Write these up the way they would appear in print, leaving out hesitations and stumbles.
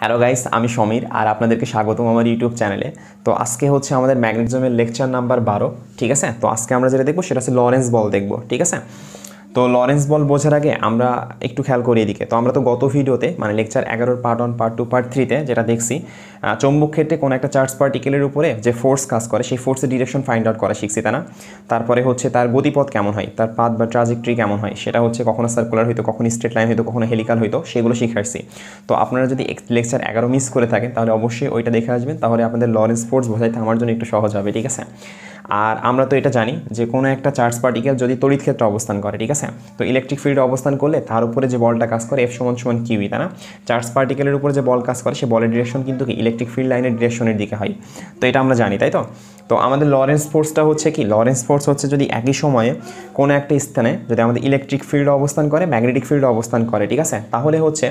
Hello guys, আমি সমীর আর আপনাদেরকে স্বাগতম আমার ইউটিউব চ্যানেলে। তো আজকে হচ্ছে আমাদের ম্যাগনেটিজমের লেকচার নাম্বার 12। ঠিক আছে, তো আজকে আমরা যেটা দেখবো সেটা হচ্ছে লরেন্স বল দেখবো। ঠিক আছে, তো লরেন্স বল বোঝার আগে আমরা একটু খেয়াল করি এদিকে। তো আমরা তো গত ভিডিওতে মানে লেকচার 11 পার্ট 1 পার্ট 2 পার্ট 3তে যেটা দেখছি, চৌম্বক ক্ষেত্রে কোনো একটা চার্জ পার্টিকেলের উপরে যে ফোর্স কাজ করে সেই ফোর্সের ডিরেকশন ফাইন্ড আউট করা শিখছি, তাই না? তারপরে হচ্ছে তার গতিপথ কেমন হয়, তার পাথ বা ট্রাজেক্টরি কেমন হয়, সেটা হচ্ছে কখনো সার্কুলার হইতো, কখনো স্ট্রেট লাইন হইতো, কখনো হেলিকাল হইতো, সেগুলো শিখাইছি। তো আপনারা যদি লেকচার 11 মিস করে থাকেন তাহলে অবশ্যই ওইটা দেখে আসবেন, তাহলে আপনাদের লরেন্স ফোর্স বোঝাইতে আমার জন্য একটু সহজ হবে। ঠিক আছে, আর আমরা তো এটা জানি যে কোনো একটা চার্জ পার্টিকেল যদি তড়িৎ ক্ষেত্রে অবস্থান করে, ঠিক আছে, তো ইলেকট্রিক ফিল্ডে অবস্থান করলে তার উপরে যে বলটা কাজ করে F সমান কিউই, তাই না? চার্জ পার্টিকেলের উপরে যে বল কাজ করে সে বলের ডিরেকশন কিন্তু কি ইলেকট্রিক ফিল্ড লাইনের ডিরেকশনের দিকে হয়। তো এটা আমরা জানি, তাই তো? তো আমাদের লরেন্স ফোর্সটা হচ্ছে কি, লরেন্স ফোর্স হচ্ছে যদি একই সময়ে কোনো একটা স্থানে যদি আমাদের ইলেকট্রিক ফিল্ড অবস্থান করে, ম্যাগনেটিক ফিল্ড অবস্থান করে, ঠিক আছে, তাহলে হচ্ছে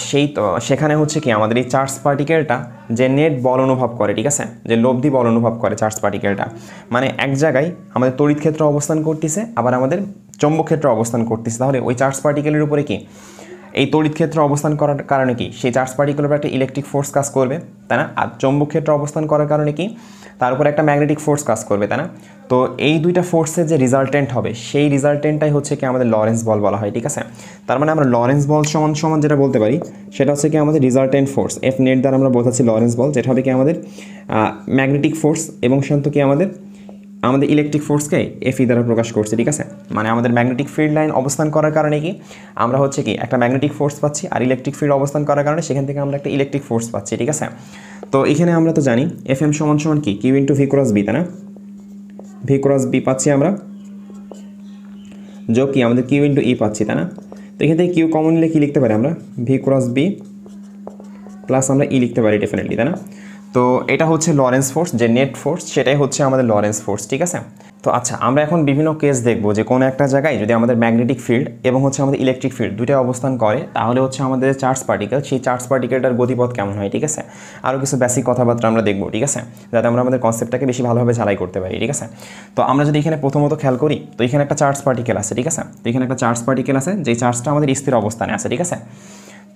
সেই তো সেখানে হচ্ছে কি আমাদের এই চার্জ পার্টিকেলটা যে নেট বল অনুভব করে, ঠিক আছে, যে লব্ধি বল অনুভব করে চার্জ পার্টিকেলটা, মানে এক জায়গায় আমাদের তড়িৎ ক্ষেত্র অবস্থান করতেছে আবার আমাদের চৌম্বক ক্ষেত্র অবস্থান করতেছে, তাহলে ওই চার্জ পার্টিকেলের উপরে কি এই তড়িৎ ক্ষেত্র অবস্থান করার কারণে কি সেই চার্জ পার্টিকেলের উপর একটা ইলেকট্রিক ফোর্স কাজ করবে, তাই না? আর চৌম্বক ক্ষেত্র অবস্থান করার কারণে কি তার উপরে একটা ম্যাগনেটিক ফোর্স কাজ করবে, তাই না? তো এই দুইটা ফোর্সের যে রেজাল্টেন্ট হবে সেই রেজাল্টেন্টটাই হচ্ছে কি আমাদের লরেন্স বল বলা হয়। ঠিক আছে, তার মানে আমরা লরেন্স বল সমান সমান যেটা বলতে পারি সেটা হচ্ছে কি আমাদের রেজাল্টেন্ট ফোর্স এফ নেট দ্বারা আমরা বোঝাচ্ছি লরেন্স বল, যেটা হবে কি আমাদের ম্যাগনেটিক ফোর্স এবং সন্ত কি আমাদের ইলেকট্রিক ফোর্সকে এফই দ্বারা প্রকাশ করছে। ঠিক আছে, মানে আমাদের ম্যাগনেটিক ফিল্ড লাইন অবস্থান করার কারণে কি আমরা হচ্ছে কি একটা ম্যাগনেটিক ফোর্স পাচ্ছি, আর ইলেকট্রিক ফিল্ড অবস্থান করার কারণে সেখান থেকে আমরা একটা ইলেকট্রিক ফোর্স পাচ্ছি। ঠিক আছে, তো এখানে আমরা তো জানি এফ এম সমান কি Q into V cross B, তাই না? ভি ক্রস বি পাচ্ছি আমরা, যোগ কি আমাদের কিউ ইন্টু ই পাচ্ছি, তাই না? তো এখান থেকে কিউ কমন নিলে কী লিখতে পারি আমরা, ভি ক্রস বি প্লাস আমরা ই লিখতে পারি ডেফিনেটলি, তাই না? তো এটা হচ্ছে লরেন্স ফোর্স, যে নেট ফোর্স সেটাই হচ্ছে আমাদের লরেন্স ফোর্স। ঠিক আছে, তো আচ্ছা আমরা এখন বিভিন্ন কেস দেখবো যে কোনো একটা জায়গায় যদি আমাদের ম্যাগনেটিক ফিল্ড এবং হচ্ছে আমাদের ইলেকট্রিক ফিল্ড দুইটাই অবস্থান করে, তাহলে হচ্ছে আমাদের চার্জ পার্টিকেল সেই চার্জ পার্টিকেলটার গতিপথ কেমন হয়। ঠিক আছে, আরও কিছু বেসিক কথাবার্তা আমরা দেখবো, ঠিক আছে, যাতে আমরা আমাদের কনসেপ্টটাকে বেশি ভালোভাবে ঝালাই করতে পারি। ঠিক আছে, তো আমরা যদি এখানে প্রথমত খেয়াল করি, তো এখানে একটা চার্জ পার্টিকেল আছে, ঠিক আছে, তো এখানে একটা চার্জ পার্টিকেল আছে যে চার্জটা আমাদের স্থির অবস্থানে আছে। ঠিক আছে,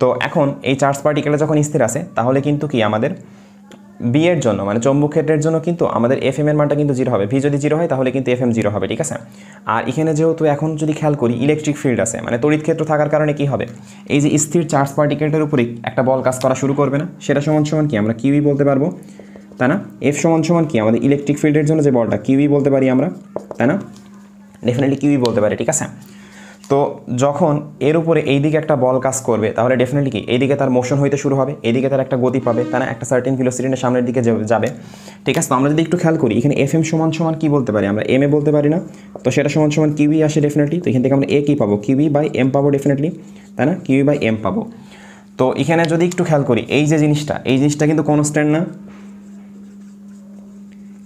তো এখন এই চার্জ পার্টিকেলটা যখন স্থির আছে তাহলে কিন্তু কি আমাদের বি এর জন্য মানে চৌম্বক ক্ষেত্রের জন্য কিন্তু আমাদের এফ এম এর মানটা কিন্তু জিরো হবে। ভি যদি জিরো হয় তাহলে কিন্তু এফ এম জিরো হবে। ঠিক আছে, আর এখানে যেহেতু এখন যদি খেয়াল করি ইলেকট্রিক ফিল্ড আছে, মানে তড়িৎ ক্ষেত্র থাকার কারণে কি হবে, এই যে স্থির চার্জ পার্টিকেলটার উপরেই একটা বল কাজ করা শুরু করবে না, সেটা সমান কি আমরা কিউই বলতে পারবো, তাই না? এফ সমান কি আমাদের ইলেকট্রিক ফিল্ডের জন্য যে বলটা কিউই বলতে পারি আমরা, তাই না? ডেফিনেটলি কিউই বলতে পারি। ঠিক আছে, তো যখন এর উপরে এই দিকে একটা বল কাজ করবে তাহলে ডেফিনেটলি কি এইদিকে তার মোশন হইতে শুরু হবে, এইদিকে তার একটা গতি পাবে, তাই না? একটা সার্টেন ভেলোসিটির সামনের দিকে যাবে। ঠিক আছে, তো আমরা যদি একটু খেয়াল করি এখানে এফ এম সমান কি বলতে পারি আমরা, এম এ বলতে পারি না, তো সেটা সমান কিউই আসে ডেফিনেটলি। তো এখান থেকে আমরা এ কী পাবো, কিউই বাই এম পাবো ডেফিনেটলি, তাই না? কিউই বাই এম পাবো। তো এখানে যদি একটু খেয়াল করি এই যে জিনিসটা কিন্তু কনস্ট্যান্ট না,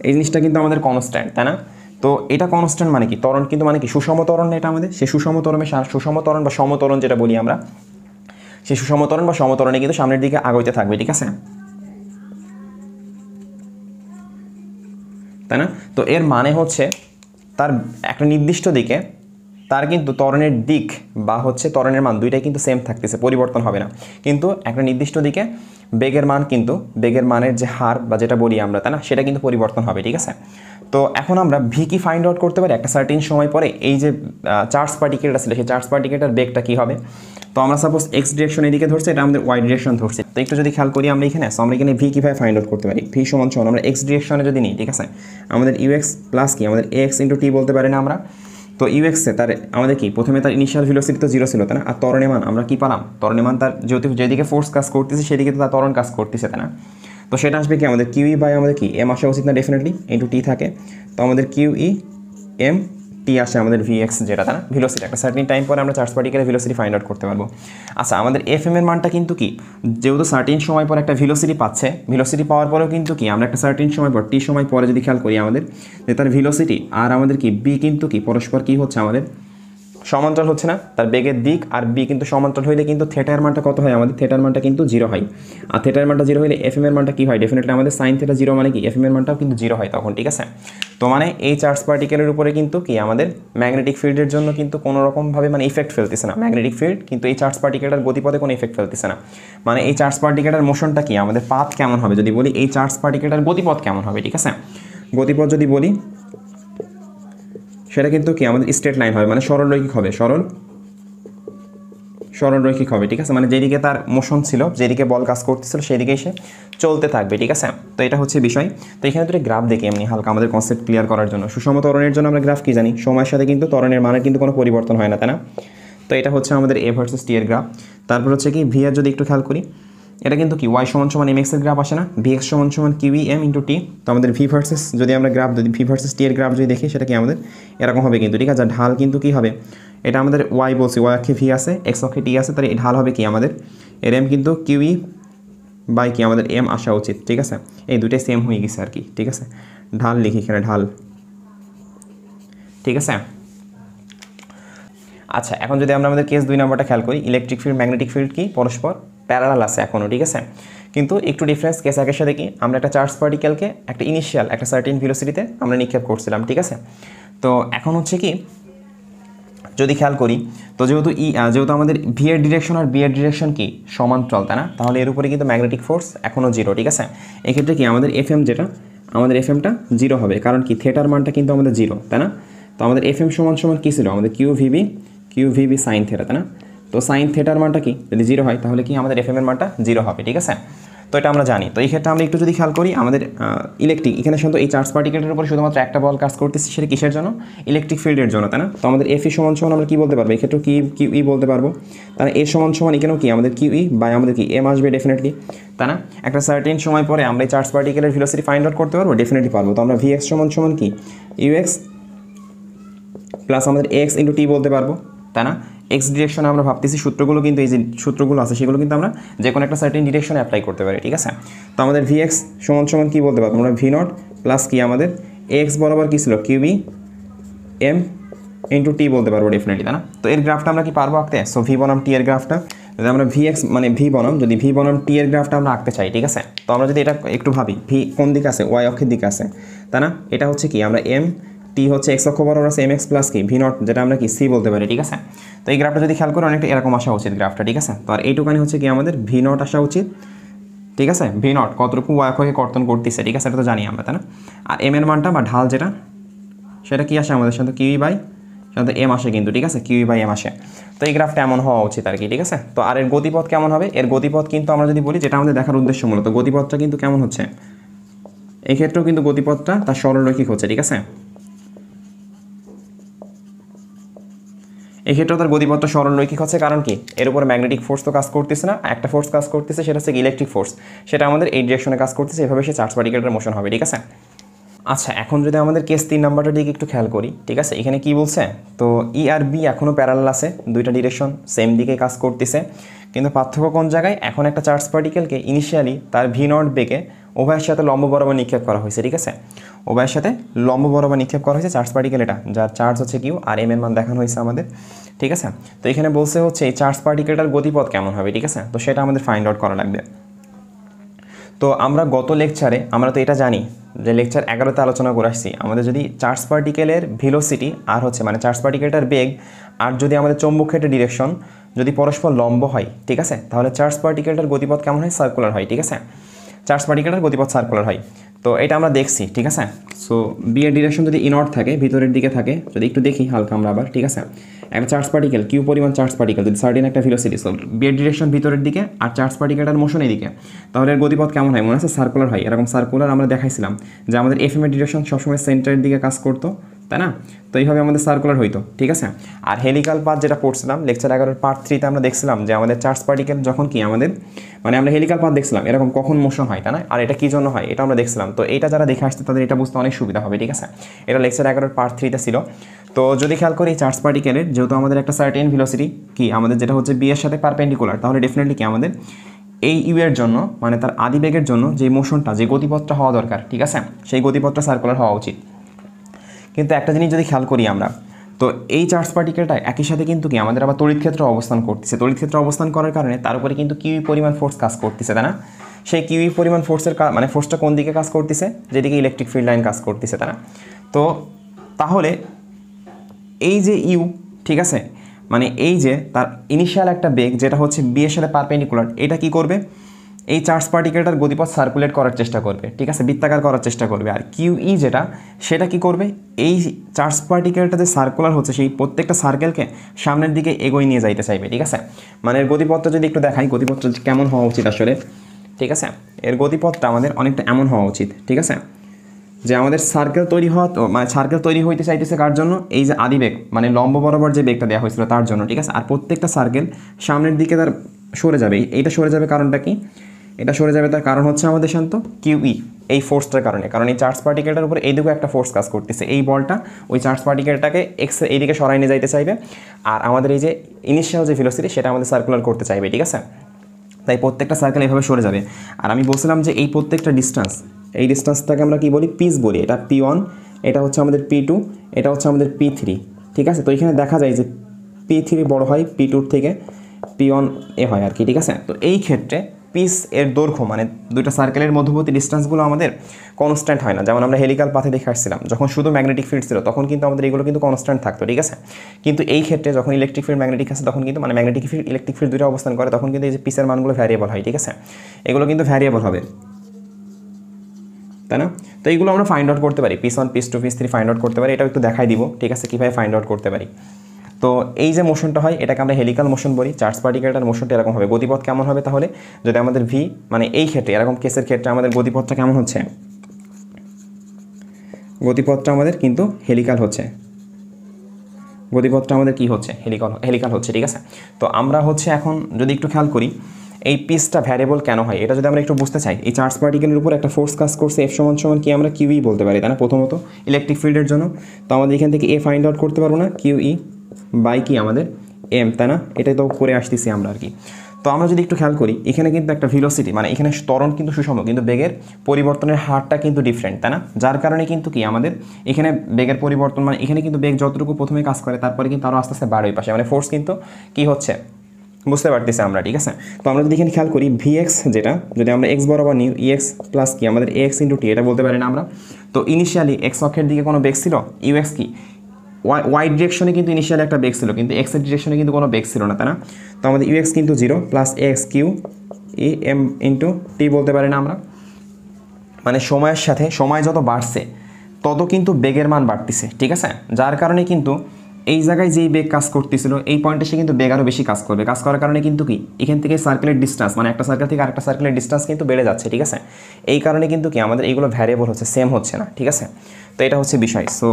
এই জিনিসটা কিন্তু আমাদের কনস্ট্যান্ট, তাই না? তো এটা কনস্ট্যান্ট মানে কি, ত্বরণ কিন্তু মানে কি সুষম ত্বরণ, এটা আমাদের সেই সুষম ত্বরণ বা সমত্বরণ যেটা বলি আমরা, সেই সুষম ত্বরণ বা সমত্বরণে কিন্তু সামনের দিকে আগাইতে থাকবে। ঠিক আছে, তাই না? তো এর মানে হচ্ছে তার একটা নির্দিষ্ট দিকে তার কিন্তু ত্বরণের দিক বা হচ্ছে ত্বরণের মান দুইটাই কিন্তু সেম থাকতেছে, পরিবর্তন হবে না, কিন্তু একটা নির্দিষ্ট দিকে বেগের মানের যে হার বা যেটা বলি আমরা, তাই না, সেটা কিন্তু পরিবর্তন হবে। ঠিক আছে, তো এখন আমরা ভি কি ফাইন্ড আউট করতে পারি একটা সার্টেন সময় পরে এই যে চার্জ পার্টিকেলটা ছিল সেই চার্জ পার্টিকেলটার বেগটা কী হবে। তো আমরা সাপোজ এক্স ডিরেকশন এদিকে ধরছি, এটা আমাদের ওয়াই ডিরেকশন ধরছি। তো একটু যদি খেয়াল করি আমরা এখানে, আমরা এখানে ভি কীভাবে ফাইন্ড আউট করতে পারি, ভি সমান আমরা এক্স ডিরেকশনে যদি নিই, ঠিক আছে, আমাদের ইউএক্স প্লাস কি আমাদের এক্স ইন্টু টি বলতে পারি না আমরা। তো ইউএক্সে তার আমাদের কি প্রথমে তার ইনিশিয়াল ভেলোসিটি তো জিরো ছিল, তাই না? আর ত্বরণের মান আমরা কি পেলাম, ত্বরণের মান তার যেহেতু যেদিকে ফোর্স কাজ করতেছে সেদিকে তো তার ত্বরণ কাজ করতেছে, তাই না? তো সেটা আসবে কি আমাদের কিউই বাই আমাদের কি এম আসা উচিত না, ডেফিনেটলি ইন্টু টি থাকে। তো আমাদের কিউই এম টি আসে আমাদের ভিএক্স যেটা, তাই না, ভেলোসিটি। একটা সার্টেন টাইম পরে আমরা চার্জ পার্টিকেলের ভেলোসিটি ফাইন্ড আউট করতে পারবো। আচ্ছা আমাদের এফ এম এর মানটা কিন্তু কি যেহেতু সার্টেন সময় পর একটা ভেলোসিটি পাচ্ছে, ভেলোসিটি পাওয়ার পরেও কিন্তু কি আমরা একটা সার্টেন সময় পর টি সময় পরে যদি খেয়াল করি আমাদের যে তার ভেলোসিটি আর আমাদের কি বি কিন্তু কি পরস্পর কি হচ্ছে আমাদের সমান্তরাল হচ্ছে না, তার বেগের দিক আর বি কিন্তু সমান্তরাল হইলে কিন্তু থেটার মানটা কত হয়, আমাদের থেটার মানটা কিন্তু 0 হয়। আর থেটার মানটা 0 হইলে এফ এম এর মানটা কী হয়, ডেফিনেটলি আমাদের সাইন থেটা 0 মানে কি এফ এম এর মানটাও কিন্তু 0 হয় তখন, ঠিক আছে। তো মানে এই চার্জ পার্টিকেলের উপরে কিন্তু কি আমাদের ম্যাগনেটিক ফিল্ডের জন্য কিন্তু কোনো রকমভাবে মানে ইফেক্ট ফেলতেছে না ম্যাগনেটিক ফিল্ড, কিন্তু এই চার্জ পার্টিকেলটার গতিপথে কোনো ইফেক্ট ফেলতেছে না। মানে এই চার্জ পার্টিকেলটার মোশনটা কি আমাদের পাথ কেমন হবে যদি বলি, এই চার্জ পার্টিকেলটার গতিপথ কেমন হবে, ঠিক আছে। গতিপথ যদি বলি সেটা কিন্তু কি আমাদের স্ট্রেট লাইন হবে, মানে সরলরৈখিক হবে, সরলরৈখিক হবে, ঠিক আছে। মানে যেদিকে তার মোশন ছিল, যেদিকে বল কাজ করতেছিল সেই দিকেই সে চলতে থাকবে, ঠিক আছে। তো এটা হচ্ছে বিষয়। তো এখানে দুটো গ্রাফ দেখি এমনি হালকা আমাদের কনসেপ্ট ক্লিয়ার করার জন্য। সুষম ত্বরণের জন্য আমরা গ্রাফ কি জানি, সময়ের সাথে কিন্তু ত্বরণের মানের কিন্তু কোনো পরিবর্তন হয় না, তাই না। তো এটা হচ্ছে আমাদের এ ভার্সেস টি এর গ্রাফ। তারপর হচ্ছে কি ভি এর যদি একটু খেয়াল করি, এটা কিন্তু কি ওয়াই সমান সমান এম এক্সের গ্রাফ আসে না, ভি এক্স সমান সমান কিউই এম ইন্টু টি। তো আমাদের ভি ভার্সেস যদি আমরা গ্রাফ যদি ভি ভার্সেস টি এর গ্রাফ যদি দেখি সেটা কি আমাদের এরকম হবে কিন্তু, ঠিক আছে। ঢাল কিন্তু কি হবে, এটা আমাদের ওয়াই বলছি, ওয়াই অক্ষে ভি আছে, এক্স অক্ষে টি আছে, তাহলে এই ঢাল হবে কি আমাদের এর এম কিন্তু কিউই বাই কি আমাদের এম আসা উচিত, ঠিক আছে। এই দুইটাই সেম হয়ে গেছে আর কি, ঠিক আছে। ঢাল লিখি এখানে ঢাল, ঠিক আছে। আচ্ছা, এখন যদি আমরা আমাদের কেস 2 নম্বরটা খেয়াল করি, ইলেকট্রিক ফিল্ড ম্যাগনেটিক ফিল্ড কি পরস্পর প্যারালাল আছে এখনও, ঠিক আছে। কিন্তু একটু ডিফারেন্স কেস একের সাথে কি, আমরা একটা চার্জ পার্টিকেলকে একটা ইনিশিয়াল একটা সার্টেন ভেলোসিটিতে আমরা নিক্ষেপ করছিলাম, ঠিক আছে। তো এখন হচ্ছে কি যদি খেয়াল করি, তো যেহেতু আমাদের ভি এর ডিরেকশন আর বি এর ডিরেকশন কি সমান্তরাল, তাই না, তাহলে এর উপরে কিন্তু ম্যাগনেটিক ফোর্স এখনও 0, ঠিক আছে। এক্ষেত্রে কি আমাদের এফ এম যেটা আমাদের এফ এমটা 0 হবে, কারণ কি থেটার মানটা কিন্তু আমাদের 0, তাই না। তো আমাদের এফ এম সমান সমান কী ছিল আমাদের কিউ ভিবি সাইন থেটা, তাই না। তো সাইন থেটার মানটা কি যদি 0 হয় তাহলে কি আমাদের এফ এম এর মানটা 0 হবে, ঠিক আছে। তো এটা আমরা জানি। তো এই ক্ষেত্রে আমরা একটু যদি খেয়াল করি, আমাদের ইলেকট্রিক এখানে শুধু এই চার্জ পার্টিকেলের উপরে শুধুমাত্র একটা বল কাজ করতেছে, সেটা কিসের জন্য, ইলেকট্রিক ফিল্ডের জন্য, তাই না। তো আমাদের এফ ই সমান সমান আমরা কী বলতে পারবো, এক্ষেত্রে কিউই বলতে পারবো, তাহলে এ সমান সমান এখানেও কি আমাদের কিউই বাই আমাদের কি এম আসবে ডেফিনেটলি, তাই না। একটা সার্টেন সময় পরে আমরা এই চার্জ পার্টিকেলের ভেলোসিটি ফাইন্ড আউট করতে পারবো, ডেফিনেটলি পারবো। তো আমরা ভি এক্স সমান সমান কি ইউএক্স প্লাস আমাদের এক্স ইন্টু টি বলতে পারবো, তাই না। এক্স ডিরেকশনে আমরা ভাবতেছি সূত্রগুলো কিন্তু এই যে সূত্রগুলো আছে সেগুলো কিন্তু আমরা যে কোনো একটা সার্টেন ডিরেকশনে অ্যাপ্লাই করতে পারি, ঠিক আছে। তো আমাদের ভি এক্স সমান সমান কী বলতে পারবো আমরা, ভি নট প্লাস কি আমাদের এক্স বরাবর কী ছিল কিউবি এম ইন্টু টি বলতে পারবো ডেফিনেটলি, তাই না। তো এর গ্রাফটা আমরা কি পারবো আঁকতে, সো ভি বনাম টি এর গ্রাফটা যদি আমরা ভি এক্স মানে ভি বনাম টি এর গ্রাফটা আমরা আঁকতে চাই, ঠিক আছে। তো আমরা যদি এটা একটু ভাবি, ভি কোন দিকে আছে, ওয়াই অক্ষের দিকে আছে, তাই না। এটা হচ্ছে কি আমরা এম, টি হচ্ছে এক্স অক্ষ বরাবর আছে এম এক্স প্লাস কি ভি নট, যেটা আমরা কি সি বলতে পারি, ঠিক আছে। তো এই গ্রাফটা যদি খেয়াল করি অনেকটা এরকম আসা উচিত গ্রাফটা, ঠিক আছে। তো আর এইটুকানি হচ্ছে কি আমাদের ভি নট আসা উচিত, ঠিক আছে। ভি নট কতটুকু ওয়াই অক্ষকে কর্তন করতেছে, ঠিক আছে, এটা তো জানি আমরা, তাই না। আর এম এর মানটা বা ঢাল যেটা সেটা কি আসে আমাদের সাথে কিউই বাই সাথে এম আসে কিন্তু, ঠিক আছে, কিউই বাই এম আসে। তো এই গ্রাফটা এমন হওয়া উচিত আর কি, ঠিক আছে। তো আর এর গতিপথ কেমন হবে, এর গতিপথ কিন্তু আমরা যদি বলি যেটা আমাদের দেখার উদ্দেশ্য মূলত গতিপথটা কিন্তু কেমন হচ্ছে, এই ক্ষেত্রেও কিন্তু গতিপথটা তার সরলরৈখিক হচ্ছে, ঠিক আছে। এই ক্ষেত্রেও তার গতিপথটা সরলরৈখিক হচ্ছে, কারণ কি এর উপরে ম্যাগনেটিক ফোর্স তো কাজ করতেছে না, একটা ফোর্স কাজ করতেছে সেটা হচ্ছে ইলেকট্রিক ফোর্স, সেটা আমাদের এই ডিরেকশনে কাজ করতেছে, এভাবে সে চার্জ পার্টিকেলের মোশন হবে, ঠিক আছে। আচ্ছা, এখন যদি আমাদের কেস 3 নাম্বারটার দিকে একটু খেয়াল করি, ঠিক আছে। এখানে কি বলছে, তো ই আর বি এখনও প্যারালাল আছে, দুইটা ডিরেকশন সেম দিকে কাজ করতেছে, কিন্তু পার্থক্য কোন জায়গায়, এখন একটা চার্জ পার্টিকেলকে ইনিশিয়ালি তার ভি নট বেগে উভয়ের সাথে লম্ব বরাবর নিক্ষেপ করা হয়েছে, ঠিক আছে। উভয়ের সাথে লম্ব বরাবর নিক্ষেপ করা হয়েছে চার্জ পার্টিকেল, এটা যার চার্জ হচ্ছে কিউ আর এম এর মান দেখানো হয়েছে আমাদের, ঠিক আছে। তো এখানে বলছে হচ্ছে এই চার্জ পার্টিকেলটার গতিপথ কেমন হবে, ঠিক আছে। তো সেটা আমাদের ফাইন্ড আউট করা লাগবে। তো আমরা গত লেকচারে আমরা তো এটা জানি যে লেকচার 11তে আলোচনা করে আসছি, আমাদের যদি চার্জ পার্টিকেলের ভেলোসিটি আর হচ্ছে মানে চার্জ পার্টিকেলটার বেগ আর যদি আমাদের চৌম্বক ক্ষেত্রের ডিরেকশন যদি পরস্পর লম্ব হয়, ঠিক আছে, তাহলে চার্জ পার্টিকেলটার গতিপথ কেমন হয়, সার্কুলার হয়, ঠিক আছে। চার্জ পার্টিকেলটার গতিপথ সার্কুলার হয়। তো এটা আমরা দেখছি, ঠিক আছে। সো বি এর ডিরেকশন যদি ইনওয়ার্ড থাকে, ভিতরের দিকে থাকে, যদি একটু দেখি হালকা আমরা আবার, ঠিক আছে। একটা চার্জ পার্টিকেল কিউ পরিমাণ চার্জ পার্টিকেল যদি সার্টেন একটা ভেলোসিটি, সো বি এর ডিরেকশন ভিতরের দিকে আর চার্জ পার্টিকেলটার মোশন এদিকে, তাহলে এর গতিপথ কেমন হয় মনে আছে, সার্কুলার হয়। এরকম সার্কুলার আমরা দেখাইছিলাম যে আমাদের এফ এম এর ডিরেকশন সবসময় সেন্টারের দিকে কাজ করতো, তাই না। তো এইভাবে আমাদের সার্কুলার হইতো, ঠিক আছে। আর হেলিক্যাল পাথ যেটা পড়ছিলাম লেকচার 11 পার্ট 3তে আমরা দেখছিলাম যে আমাদের চার্জ পার্টিকেল যখন কি আমাদের মানে আমরা হেলিক্যাল পাথ দেখছিলাম এরকম কখন মোশন হয়, তাই না। আর এটা কী জন্য হয় এটা আমরা দেখছিলাম। তো এটা যারা দেখে আসছে তাদের এটা বুঝতে অনেক সুবিধা হবে, ঠিক আছে। এটা লেকচার 11 পার্ট 3তে ছিল। তো যদি খেয়াল করি চার্জ পার্টিকেলের যেহেতু আমাদের একটা সার্টেন ভেলোসিটি কি আমাদের যেটা হচ্ছে বি এর সাথে পারপেন্ডিকুলার, তাহলে ডেফিনেটলি কি আমাদের এই ইউ এর জন্য মানে তার আদিবেগের জন্য যে মোশনটা যে গতিপথটা হওয়া দরকার, ঠিক আছে, সেই গতিপথটা সার্কুলার হওয়া উচিত। কিন্তু একটা জিনিস যদি খেয়াল করি আমরা, তো তো এই চার্জ পার্টিকেলটা একই সাথে কিন্তু কি আমাদের আবার তড়িৎ ক্ষেত্রে অবস্থান করতেছে, তড়িৎ ক্ষেত্রে অবস্থান করার কারণে তার উপরে কিন্তু কিউই পরিমাণ ফোর্স কাজ করতেছে, তাই না? সেই কিউই পরিমাণ ফোর্সের মানে ফোর্সটা কোন দিকে কাজ করতেছে, যেদিকে ইলেকট্রিক ফিল্ড লাইন কাজ করতেছে, তাই না? তো তাহলে এই যে ইউ, ঠিক আছে, মানে এই যে তার ইনিশিয়াল একটা বেগ যেটা হচ্ছে বি এর সাথে পারপেন্ডিকুলার, এটা কি করবে, এই চার্জ পার্টিকেলটার গতিপথ সার্কুলেট করার চেষ্টা করবে, ঠিক আছে, বৃত্তাকার করার চেষ্টা করবে। আর কিউই যেটা, সেটা কি করবে, এই চার্জ পার্টিকেলটা যে সার্কুলার হচ্ছে সেই প্রত্যেকটা সার্কেলকে সামনের দিকে এগোয় নিয়ে যাইতে চাইবে, ঠিক আছে। মানে এর গতিপথটা যদি একটু দেখাই, গতিপথটা কেমন হওয়া উচিত আসলে, ঠিক আছে, এর গতিপথটা আমাদের অনেকটা এমন হওয়া উচিত, ঠিক আছে, যে আমাদের সার্কেল তৈরি হওয়া, মানে সার্কেল তৈরি হইতে চাইতেছে কার জন্য, এই যে আদিবেগ মানে লম্ব বরাবর যে বেগটা দেওয়া হয়েছিল তার জন্য, ঠিক আছে। আর প্রত্যেকটা সার্কেল সামনের দিকে তার সরে যাবে, এইটা সরে যাবে কারণটা কি, এটা সরে যাবে তার কারণ হচ্ছে আমাদের শান্ত কিউই, এই ফোর্সটার কারণে। কারণ এই চার্জ পার্টিকেলটার উপরে এইদিকে একটা ফোর্স কাজ করতেছে, এই বলটা ওই চার্জ পার্টিকেলটাকে এক্স এইদিকে সরাই নিয়ে যাইতে চাইবে, আর আমাদের এই যে ইনিশিয়াল যে ভেলোসিটি সেটা আমাদের সার্কুলার করতে চাইবে, ঠিক আছে। তাই প্রত্যেকটা সার্কেল এইভাবে সরে যাবে। আর আমি বলছিলাম যে এই প্রত্যেকটা ডিস্টেন্স, এই ডিস্টেন্সটাকে আমরা কি বলি, পিস বলি। এটা P1, এটা হচ্ছে আমাদের P2, এটা হচ্ছে আমাদের P3, ঠিক আছে। তো এখানে দেখা যায় যে P3 বড় হয় P2 থেকে, P1 এ হয় আর কি, ঠিক আছে। তো এই ক্ষেত্রে পিস এর দৈর্ঘ্য মানে দুইটা সার্কেলের মধ্যবর্তী ডিস্টেন্সগুলো আমাদের কনস্ট্যান্ট হয় না। যেমন আমরা হেলিক্যাল পাথে দেখে আসছিলাম, যখন শুধু ম্যাগনেটিক ফিল্ড ছিল তখন কিন্তু আমাদের এগুলো কিন্তু কনস্ট্যান্ট থাকতো, ঠিক আছে। কিন্তু এই ক্ষেত্রে যখন ইলেকট্রিক ফিল্ড ম্যাগনেটিক আছে তখন কিন্তু মানে ম্যাগনেটিক ফিল্ড ইলেকট্রিক ফিল্ড দুটো অবস্থান করে, তখন কিন্তু এই যে পিসের মানগুলো ভ্যারিয়েবল হয়, ঠিক আছে। এগুলো কিন্তু ভ্যারিয়েবল হবে, তাই না? তো এইগুলো আমরা ফাইন্ড আউট করতে পারি, P1 P2 P3 find out করতে পারি। এটাও একটু দেখাই দিব, ঠিক আছে, কীভাবে ফাইন্ড আউট করতে পারি। তো এই যে মোশনটা হয় এটাকে আমরা হেলিক্যাল মোশন বলি। চার্জ পার্টিকেলটার মোশনটা এরকম হবে। গতিপথ কেমন হবে তাহলে, যদি আমাদের ভি মানে এই ক্ষেত্রে এরকম কেসের ক্ষেত্রে আমাদের গতিপথটা কেমন হচ্ছে, গতিপথটা আমাদের কিন্তু হেলিক্যাল হচ্ছে, গতিপথটা আমাদের কি হচ্ছে, হেলিক্যাল হচ্ছে, ঠিক আছে। তো আমরা হচ্ছে এখন যদি একটু খেয়াল করি এই পিসটা ভ্যারিয়েবল কেন হয়, এটা যদি আমরা একটু বুঝতে চাই, এই চার্জ পার্টিকেলের উপর একটা ফোর্স কাজ করছে F সমান কি আমরা কিউই বলতে পারি, তাই না, প্রথমত ইলেকট্রিক ফিল্ডের জন্য। তো আমাদের এখান থেকে এ ফাইন্ড আউট করতে পারবো না, কিউই বাই কি আমাদের এম, তাই না, এটাই তো করে আসতেছি আমরা আর কি। তো আমরা যদি একটু খেয়াল করি এখানে কিন্তু একটা ভেলোসিটি মানে এখানে ত্বরণ কিন্তু সুষম, কিন্তু বেগের পরিবর্তনের হারটা কিন্তু ডিফারেন্ট, তাই না। যার কারণে কিন্তু কি আমাদের এখানে বেগের পরিবর্তন মানে এখানে কিন্তু বেগ যতটুকু প্রথমে কাজ করে তারপরে কিন্তু আরও আস্তে আস্তে বাড়ে ওই পাশে, মানে ফোর্স কিন্তু কি হচ্ছে বুঝতে পারতেছি আমরা, ঠিক আছে। তো আমরা যদি এখানে খেয়াল করি ভিএক্স যেটা যদি আমরা এক্স বরাবর নিই, ইএক্স প্লাস কি আমাদের এক্স ইন্টু টি, এটা বলতে পারি না আমরা। তো ইনিশিয়ালি এক্স অক্ষের দিকে কোনো বেগ ছিল, ইউএক্স কি ওয়াই ডিরেকশনে কিন্তু ইনিশিয়ালি একটা বেগ ছিল, কিন্তু এক্সের ডিরেকশনে কিন্তু কোনো বেগ ছিল না, তাই না। তো আমাদের ইউএক্স কিন্তু 0 plus x q E m into t বলতে পারি না আমরা। মানে সময়ের সাথে সময় যত বাড়ছে তত কিন্তু বেগের মান বাড়তেছে, ঠিক আছে। যার কারণে কিন্তু এই জায়গায় যেই বেগ কাজ করতেছিল এই পয়েন্টে সে কিন্তু বেগ আরও বেশি কাজ করবে। কাজ করার কারণে কিন্তু কি এখান থেকে সার্কেলের ডিস্টেন্স মানে একটা সার্কেল থেকে আরেকটা সার্কেলের ডিস্টেন্স কিন্তু বেড়ে যাচ্ছে, ঠিক আছে। এই কারণে কিন্তু কি আমাদের এইগুলো ভ্যারিয়েবল হচ্ছে, সেম হচ্ছে না, ঠিক আছে। তো এটা হচ্ছে বিষয়। সো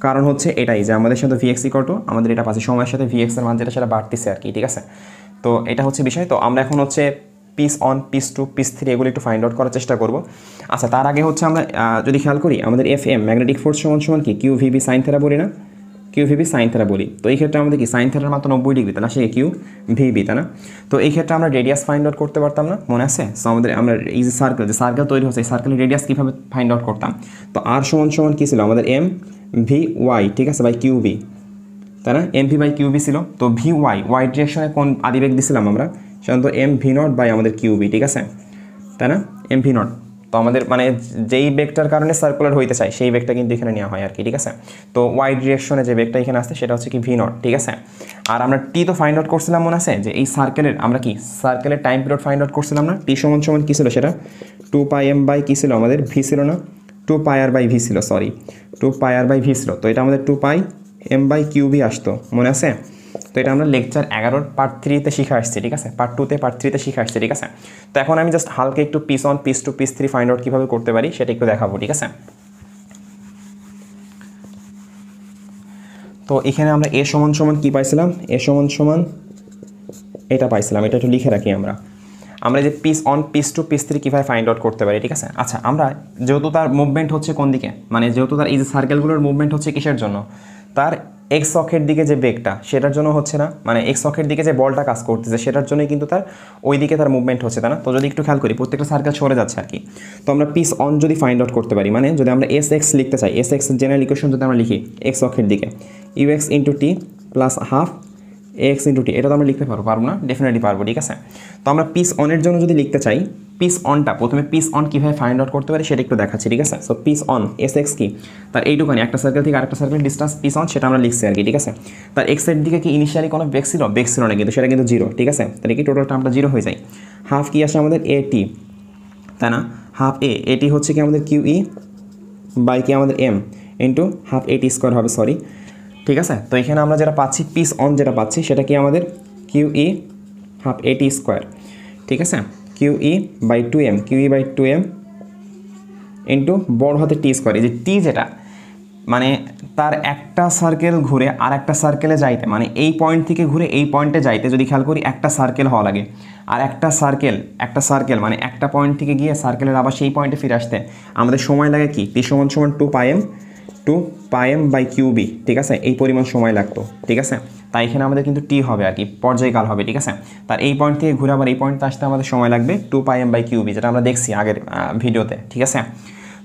কারণ হচ্ছে এটাই যে আমাদের সাথে ভিএক্স ইকুয়াল টু আমাদের এটা পাচ্ছে সময়ের সাথে ভিএক্স এর মান যেটা সেটা বাড়তেছে আর কি, ঠিক আছে। তো এটা হচ্ছে বিষয়। তো আমরা এখন হচ্ছে P1 P2 P3 এগুলো একটু ফাইন্ড আউট করার চেষ্টা করব। আচ্ছা, তার আগে হচ্ছে আমরা যদি খেয়াল করি আমাদের FM ম্যাগনেটিক ফোর্স সমান কি কিউ ভিবি সাইন থেরা বলি না, কিউ ভিবি সাইন থেরা বলি। তো এই ক্ষেত্রে আমাদের কি সাইন থেরার মাত্র 90 ডিগ্রি, তাই না, সে কিউ ভিবি, তাই না। তো এই ক্ষেত্রে আমরা রেডিয়াস ফাইন্ড আউট করতে পারতাম না, মনে আছে। সো আমাদের আমরা এই যে সার্কেল তৈরি হচ্ছে এই সার্কেলের রেডিয়াস কীভাবে ফাইন্ড আউট করতাম। তো আর সমান কী ছিল আমাদের এম ভি ওয়াই, ঠিক আছে, বাই কিউ বি, তাই না, M V by Q B ছিল। তো ভি ওয়াই ডিরেকশনে কোন আদিবেগ দিছিলাম আমরা, সাধারণত এম ভি নট বাই আমাদের কিউ বি, ঠিক আছে, তাই না, এম ভি নট। তো আমাদের মানে যেই বেগটার কারণে সার্কুলার হইতে চাই সেই বেগটা কিন্তু এখানে নেওয়া হয় আর কি, ঠিক আছে। তো ওয়াই ডিরেকশনে যে বেগটা এখানে আসছে সেটা হচ্ছে কি ভি নট, ঠিক আছে। আর আমরা টি তো ফাইন্ড আউট করছিলাম, মনে আছে, যে এই সার্কেলের আমরা কি সার্কেলের টাইম পিরিয়ড ফাইন্ড আউট করছিলাম না। টি সমান কী ছিল সেটা 2πm বাই কী ছিল আমাদের ভি ছিল না, 2πr বাই ভি ছিল, সরি 2πr বাই ভি ছিল। তো এটা আমাদের 2πm বাই কিউবি আসতো, মনে আছে। তো এটা আমরা লেকচার 11 পার্ট 3-তে শিখে আসছি, ঠিক আছে, পার্ট 2-তে পার্ট 3-তে শিখে আসছি, ঠিক আছে। তো এখন আমি জাস্ট হালকা একটু P1 P2 P3 find out কীভাবে করতে পারি সেটা একটু দেখাবো, ঠিক আছে। তো এখানে আমরা এ সমান কী পাইছিলাম, এ সমান এটা পাইছিলাম, এটা একটু লিখে রাখি আমরা যে P1 P2 P3 কীভাবে ফাইন্ড আউট করতে পারি, ঠিক আছে। আচ্ছা, আমরা যেহেতু তার মুভমেন্ট হচ্ছে কোন দিকে, মানে যেহেতু তার এই যে সার্কেলগুলোর মুভমেন্ট হচ্ছে কিসের জন্য, তার এক্স অক্ষের দিকে যে বেগটা সেটার জন্য হচ্ছে না, মানে এক্স অক্ষের দিকে যে বলটা কাজ করতেছে সেটার জন্যই কিন্তু তার ওই দিকে তার মুভমেন্ট হচ্ছে, তাই না? তো যদি একটু খেয়াল করি প্রত্যেকটা সার্কেল সরে যাচ্ছে আর কি। তো আমরা পিস অন যদি ফাইন্ড আউট করতে পারি, মানে যদি আমরা এস এক্স লিখতে চাই, এস এক্স জেনারেল ইকুয়েশন যদি আমরা লিখি এক্স অক্ষের দিকে u x into t plus half x into t, এটা তো আমরা লিখতে পারবো না? ডেফিনেটলি পারবো, ঠিক আছে। তো আমরা পিস অনের জন্য যদি লিখতে চাই, পিস অনটা প্রথমে পিস অন কীভাবে ফাইন্ড আউট করতে পারি সেটা একটু দেখাচ্ছি, ঠিক আছে। So piece on S x কি, তার এইটুখানি একটা সার্কেল থেকে আরেকটা সার্কেল ডিস্টেন্স পিস অন, সেটা আমরা লিখছি আর কি, ঠিক আছে। তার এক্সের দিকে কি ইনিশিয়ালি কোনো বেগ ছিল? বেগ ছিল না, কিন্তু সেটা কিন্তু জিরো, ঠিক আছে। তাহলে কি টোটাল টার্মটা জিরো হয়ে যায়। হাফ কি আসে আমাদের এ টি, তাই না? হাফ এটি হচ্ছে কি আমাদের কিউ ই বাই কি আমাদের M into half a t square হবে, সরি, ঠিক আছে। তো এখানে আমরা যেটা পাচ্ছি পিস অন যেটা পাচ্ছি সেটা কি আমাদের Q E half a t square, ঠিক আছে, Q E by two M, Q E by two M into বড় হাতে টি স্কোয়ার। এই যে টি যেটা মানে তার একটা সার্কেল ঘুরে আর একটা সার্কেলে যাইতে, মানে এই পয়েন্ট থেকে ঘুরে এই পয়েন্টে যাইতে যদি খেয়াল করি একটা সার্কেল হওয়া লাগে, আর একটা সার্কেল মানে একটা পয়েন্ট থেকে গিয়ে সার্কেলের আবার সেই পয়েন্টে ফিরে আসতে আমাদের সময় লাগে কি, টি সমান সমান two pi M by Q B, ঠিক আছে, এই পরিমাণ সময় লাগতো, ঠিক আছে। তাই এখানে আমাদের কিন্তু টি হবে আর কি, পর্যায়কাল হবে, ঠিক আছে। তার এই পয়েন্ট থেকে ঘুরে আবার এই পয়েন্টে আসতে আমাদের সময় লাগবে two pi M by Q B, যেটা আমরা দেখছি আগের ভিডিওতে, ঠিক আছে।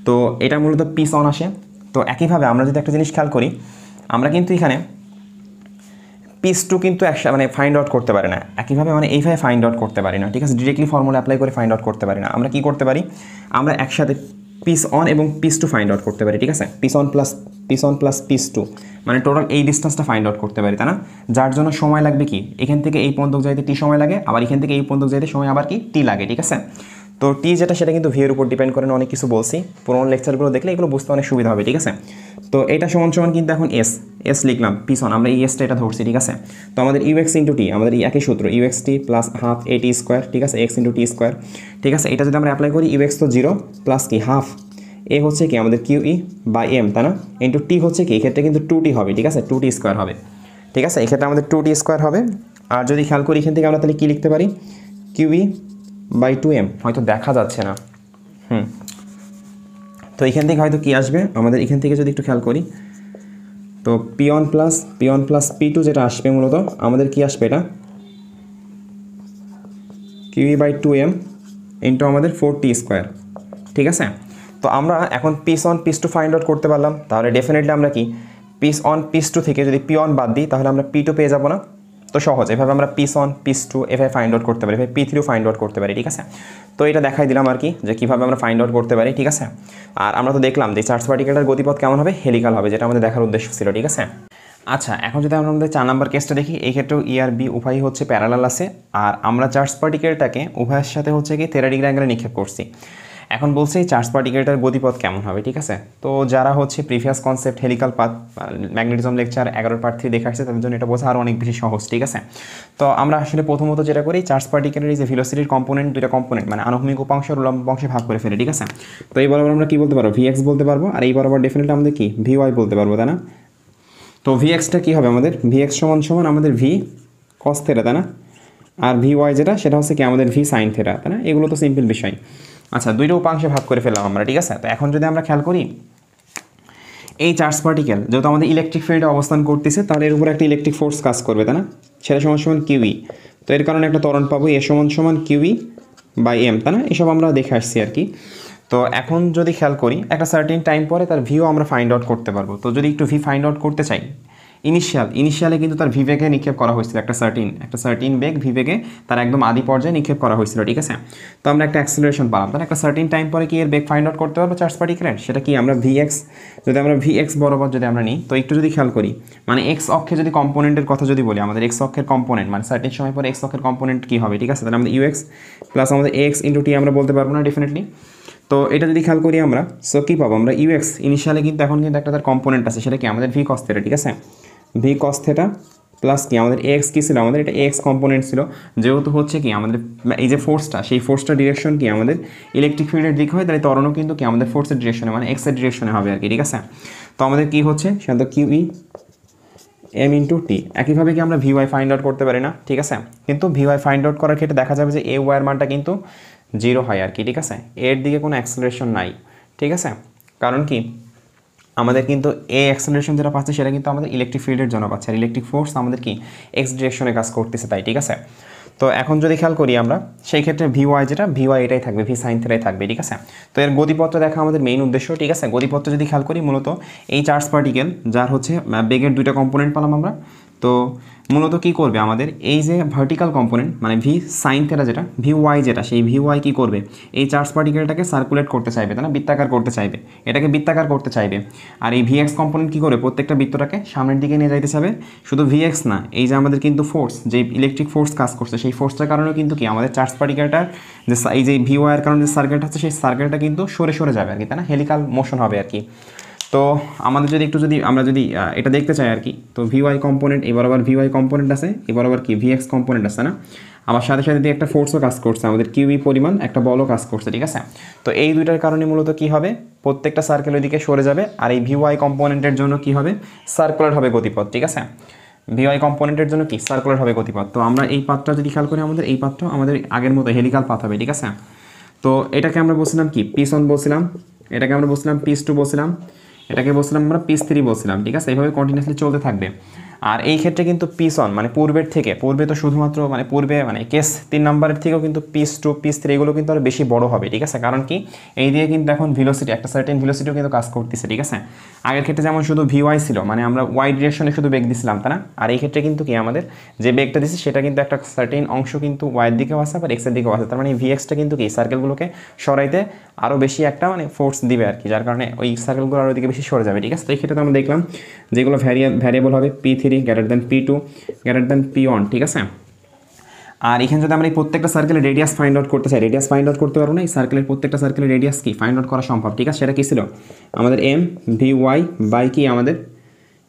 তো এটা মূলত পিস অন আসে। তো একইভাবে আমরা যদি একটা জিনিস খেয়াল করি, আমরা কিন্তু এখানে পিস টু কিন্তু মানে ফাইন্ড আউট করতে পারি না একইভাবে, মানে এইভাবে ফাইন্ড আউট করতে পারি না, ঠিক আছে। ডিরেক্টলি ফর্মুলা অ্যাপ্লাই করে ফাইন্ড আউট করতে পারি না। আমরা কি করতে পারি, আমরা একসাথে পিস অন এবং পিস টু ফাইন্ড আউট করতে পারি, ঠিক আছে। Pitch one plus pitch two, মানে টোটাল এই ডিস্টেন্সটা ফাইন্ড আউট করতে পারি, তাই না? যার জন্য সময় লাগবে কি, এখান থেকে এই পর্যন্ত যাইতে টি সময় লাগে, আবার এখান থেকে এই পর্যন্ত যাইতে সময় আবার কি টি লাগে, ঠিক আছে। তো টি যেটা সেটা কিন্তু ভি এর উপর ডিপেন্ড করে, অনেক কিছু বলছি, পুরোনো লেকচারগুলো দেখলে এগুলো বুঝতে অনেক সুবিধা হবে, ঠিক আছে। তো এটা সমান সমান কিন্তু এখন এস লিখলাম, পিছন আমরা এই এসটা এটা ধরছি, ঠিক আছে। তো আমাদের ইউ এক্স ইন্টু টি, আমাদের এই একই সূত্র U X T plus half A T square, ঠিক আছে, এক্স ইন্টু টি স্কোয়ার, ঠিক আছে। এটা যদি আমরা অ্যাপ্লাই করি ইউ এক্স তো জিরো প্লাস কি হাফ এ হচ্ছে কি আমাদের কিউ ই বাই এম, তাই না, ইন্টু টি হচ্ছে কি এক্ষেত্রে কিন্তু টু টি হবে, ঠিক আছে, টু টি স্কোয়ার হবে, ঠিক আছে। এক্ষেত্রে আমাদের টু টি স্কোয়ার হবে। আর যদি খেয়াল করি এখান থেকে আমরা তাহলে কী লিখতে পারি, Q E by two M, হয়তো দেখা যাচ্ছে না, তো এখান থেকে হয়তো কী আসবে আমাদের, এখান থেকে যদি একটু খেয়াল করি তো P one plus P two যেটা আসবে মূলত আমাদের কি আসবে, এটা Q E by two M into আমাদের ফোর টি স্কোয়ার, ঠিক আছে। তো আমরা এখন pitch one pitch two find out করতে পারলাম, তাহলে ডেফিনেটলি আমরা কি পিস অন পিস টু থেকে যদি পি ওয়ান বাদ দিই তাহলে আমরা পি টু পেয়ে যাবো না? তো সহজ, এভাবে আমরা পিস অন পিস টু এভাবে ফাইন্ড আউট করতে পারি, এভাবে পি থ্রিও ফাইন্ড আউট করতে পারি, ঠিক আছে। তো এটা দেখাই দিলাম আর কি যে কীভাবে আমরা ফাইন্ড আউট করতে পারি, ঠিক আছে। আর আমরা তো দেখলাম যে চার্জ পার্টিকেলটার গতিপথ কেমন হবে, হেলিক্যাল হবে, যেটা আমাদের দেখার উদ্দেশ্য ছিল, ঠিক আছে। আচ্ছা, এখন যদি আমরা আমাদের 4 নাম্বার কেসটা দেখি, এই ক্ষেত্রেও ই আর বি উভয়ই হচ্ছে প্যারালাল আছে, আর আমরা চার্জ পার্টিকেলটাকে উভয়ের সাথে হচ্ছে কি 13 ডিগ্রি অ্যাঙ্গেলে নিক্ষেপ করছি। এখন বলছে এই চার্জ পার্টিকেলটার গতিপথ কেমন হবে, ঠিক আছে। তো যারা হচ্ছে previous concept helical path magnetism lecture 11 part 3 দেখে আসছে তাদের জন্য এটা বোঝা আরও অনেক বেশি সহজ, ঠিক আছে। তো আমরা আসলে প্রথমত যেটা করি, চার্জ পার্টিকেলের যে ভেলোসিটির কম্পোনেন্ট, দুইটা কম্পোনেন্ট মানে আনুভূমিক উপাংশ আর উল্লম্ব উপাংশে ভাগ করে ফেলে, ঠিক আছে। তো এই বরাবর আমরা কি বলতে পারবো, ভি এক্স বলতে পারবো, আর এই বরাবর ডেফিনেটলি আমাদের কি ভি ওয়াই বলতে পারবো, তাই না। তো ভি এক্সটা কী হবে আমাদের, ভি এক্স সমান সমান আমাদের ভি কস থেটা, তাই না, আর ভি ওয়াই যেটা সেটা হচ্ছে কি আমাদের ভি সাইন থেটা, তাই না। এগুলো তো সিম্পল বিষয়। আচ্ছা, দুইটা উপাংশে ভাগ করে ফেললাম আমরা, ঠিক আছে। তো এখন যদি আমরা খেয়াল করি এই চার্জ পার্টিকেল যেহেতু আমাদের ইলেকট্রিক ফিল্ডে অবস্থান করতেছে, তাহলে এর উপর একটা ইলেকট্রিক ফোর্স কাজ করবে, তাই না, সেটা সমান সমান কিউই। তো এর কারণে একটা ত্বরণ পাবো এ সমান সমান কিউই বাই এম, তাই না। এসব আমরা দেখে আসছি আর কি। তো এখন যদি খেয়াল করি একটা সার্টেন টাইম পরে তার ভিও আমরা ফাইন্ড আউট করতে পারবো। তো যদি একটু ভি ফাইন্ড আউট করতে চাই, ইনিশিয়ালে কিন্তু তার ভিবেগে নিক্ষেপ করা হয়েছিল একটা সার্টিন বেগ ভিবেগে তার একদম আদি পর্যায়ে নিক্ষেপ করা হয়েছিল, ঠিক আছে। তো আমরা একটা অ্যাক্সিলারেশন পালাম, তাহলে একটা সার্টিন টাইম পরে কি এর বেগ ফাইন্ড আউট করতে পারবো চার্জ পার্টিকেলের, সেটা কি আমরা ভি এক্স, যদি আমরা ভি এক্স বরাবর যদি আমরা নিই, তো একটু যদি খেয়াল করি মানে এক্স অক্ষে যদি কম্পোনেন্টের কথা যদি বলি, আমাদের এক্স অক্ষের কম্পোনেন্ট মানে সার্টিন সময় পরে এক্স অক্ষের কম্পোনেন্ট কী হবে, ঠিক আছে। তাহলে আমাদের ইউ এক্স প্লাস আমাদের এক্স ইন্টু টি আমরা বলতে পারবো না ডেফিনেটলি। তো এটা যদি খেয়াল করি আমরা, সো কী পাবো আমরা, ইউ এক্স ইনিশিয়ালে কিন্তু এখন কিন্তু একটা তার কম্পোনেন্ট আছে, সেটা কি আমাদের ভি কস থেটা, ঠিক আছে, ভি কস থেটা প্লাস কি আমাদের এক্স কী ছিল, আমাদের এটা এক্স কম্পোনেন্ট ছিল, যেহেতু হচ্ছে কি আমাদের এই যে ফোর্সটা, সেই ফোর্সটার ডিরেকশন কি আমাদের ইলেকট্রিক ফিল্ডের দিক হয়, তাহলে ত্বরণও কিন্তু কি আমাদের ফোর্সের ডিরেকশনে মানে এক্সের ডিরেকশনে হবে আর কি, ঠিক আছে। তো আমাদের কী হচ্ছে সেটা কিউ ই এম ইন্টু টি। একইভাবে কি আমরা ভি ওয়াই ফাইন্ড আউট করতে পারি না, ঠিক আছে। কিন্তু ভি ওয়াই ফাইন্ড আউট করার ক্ষেত্রে দেখা যাবে যে এ ওয়াইয়ের মানটা কিন্তু 0 হয় আর কি, ঠিক আছে। এর দিকে কোনো অ্যাক্সেলারেশন নাই, ঠিক আছে। কারণ কি আমাদের কিন্তু এ অ্যাক্সেলারেশন যেটা পাচ্ছে সেটা কিন্তু আমাদের ইলেকট্রিক ফিল্ডের জন্য পাচ্ছে, আর ইলেকট্রিক ফোর্স আমাদের কি এক্স ডিরেকশনে কাজ করতেছে তাই, ঠিক আছে। তো এখন যদি খেয়াল করি আমরা সেই ক্ষেত্রে ভিওয়াই যেটা ভিওয়াই এটাই থাকবে, ভি সাইন থিটাই থাকবে, ঠিক আছে। তো এর গতিপথটা দেখা আমাদের মেইন উদ্দেশ্য, ঠিক আছে। গতিপথটা যদি খেয়াল করি মূলত এই চার্জ পার্টিকেল যার হচ্ছে বেগের দুইটা কম্পোনেন্ট পেলাম আমরা, তো মূলত কী করবে আমাদের এই যে ভার্টিক্যাল কম্পোনেন্ট মানে ভি সাইন থিটা যেটা ভি ওয়াই যেটা সেই ভি ওয়াই কী করবে এই চার্জ পার্টিকেলটাকে সার্কুলেট করতে চাইবে, তাই না, বৃত্তাকার করতে চাইবে, এটাকে বৃত্তাকার করতে চাইবে। আর এই ভিএক্স কম্পোনেন্ট কী করবে প্রত্যেকটা বৃত্তটাকে সামনের দিকে নিয়ে যাইতে চাইবে। শুধু ভিএক্স না, এই যে আমাদের কিন্তু ফোর্স যে ইলেকট্রিক ফোর্স কাজ করছে সেই ফোর্সটার কারণেও কিন্তু কি আমাদের চার্জ পার্টিকেলটার যে এই যে ভি ওয়াইয়ের কারণে যে সার্কেলটা হচ্ছে সেই সার্কেলটা কিন্তু সরে সরে যাবে আর কি, তাই না, হেলিকাল মোশন হবে আর কি। তো আমাদের যদি আমরা যদি এটা দেখতে চাই আর কি, তো ভিওয়াই কম্পোনেন্ট এবার আবার ভিওয়াই কম্পোনেন্ট আছে, এবার আবার কি ভিএক্স কম্পোনেন্ট আছে না, আমার সাথে সাথে দিয়ে একটা ফোর্সও কাজ করছে, আমাদের কিউই পরিমাণ একটা বলও কাজ করছে, ঠিক আছে। তো এই দুইটার কারণে মূলত কি হবে প্রত্যেকটা সার্কেল ওইদিকে সরে যাবে, আর এই ভিওয়াই কম্পোনেন্টের জন্য কি হবে সার্কুলার হবে গতিপথ, ঠিক আছে। ভিওয়াই কম্পোনেন্টের জন্য কি সার্কুলার হবে গতিপথ। তো আমরা এই পাথটা যদি খেয়াল করি আমাদের এই পাথটা আমাদের আগের মতো হেলিকাল পাথ হবে, ঠিক আছে। তো এটাকে আমরা বলছিলাম কি পিস ওয়ান বলছিলাম, এটাকে আমরা বলছিলাম পিস টু বলছিলাম, এটাকে বলছিলাম আমরা পিস থ্রি বলছিলাম, ঠিক আছে। এইভাবে কন্টিনিউসলি চলতে থাকবে। আর এই ক্ষেত্রে কিন্তু পিস অন মানে পূর্বের থেকে, পূর্বে তো শুধুমাত্র মানে পূর্বে মানে কেস 3 নম্বরের থেকেও কিন্তু পিস টু পিস থ্রি এগুলো কিন্তু আরও বেশি বড় হবে, ঠিক আছে। কারণ কি এই দিয়ে কিন্তু এখন ভেলোসিটি একটা সার্টেন ভেলোসিটিও কিন্তু কাজ করতেছে, ঠিক আছে। আগের ক্ষেত্রে যেমন শুধু ভিওয়াই ছিল মানে আমরা ওয়াই ডিরেকশনে শুধু বেগ দিছিলাম, তাই না। আর এই ক্ষেত্রে কিন্তু কি আমাদের যে বেগটা দিচ্ছি সেটা কিন্তু একটা সার্টেন অংশ কিন্তু ওয়াইয়ের দিকেও আসে আবার এক্সের দিকেও আসে, তার মানে ভিএক্সটা কিন্তু কি সার্কেলগুলোকে সরাইতে আরও বেশি একটা মানে ফোর্স দিবে আর কি, যার কারণে ওই সার্কেলগুলো আরও দিকে বেশি সরে যাবে, ঠিক আছে। তো এই ক্ষেত্রে আমরা দেখলাম যেগুলো ভ্যারিয়েবল হবে P3 greater than P2 greater than P1, ঠিক আছে। আর এখানে যদি আমরা এই প্রত্যেকটা সার্কেলের রেডিয়াস ফাইন্ড আউট করতে চাই, রেডিয়াস ফাইন্ড আউট করতে পারবো না, এই সার্কেলের প্রত্যেকটা সার্কেলের রেডিয়াস কি ফাইন্ড আউট করা সম্ভব, ঠিক আছে। সেটা কী ছিল আমাদের এম ভি ওয়াই বাই কি আমাদের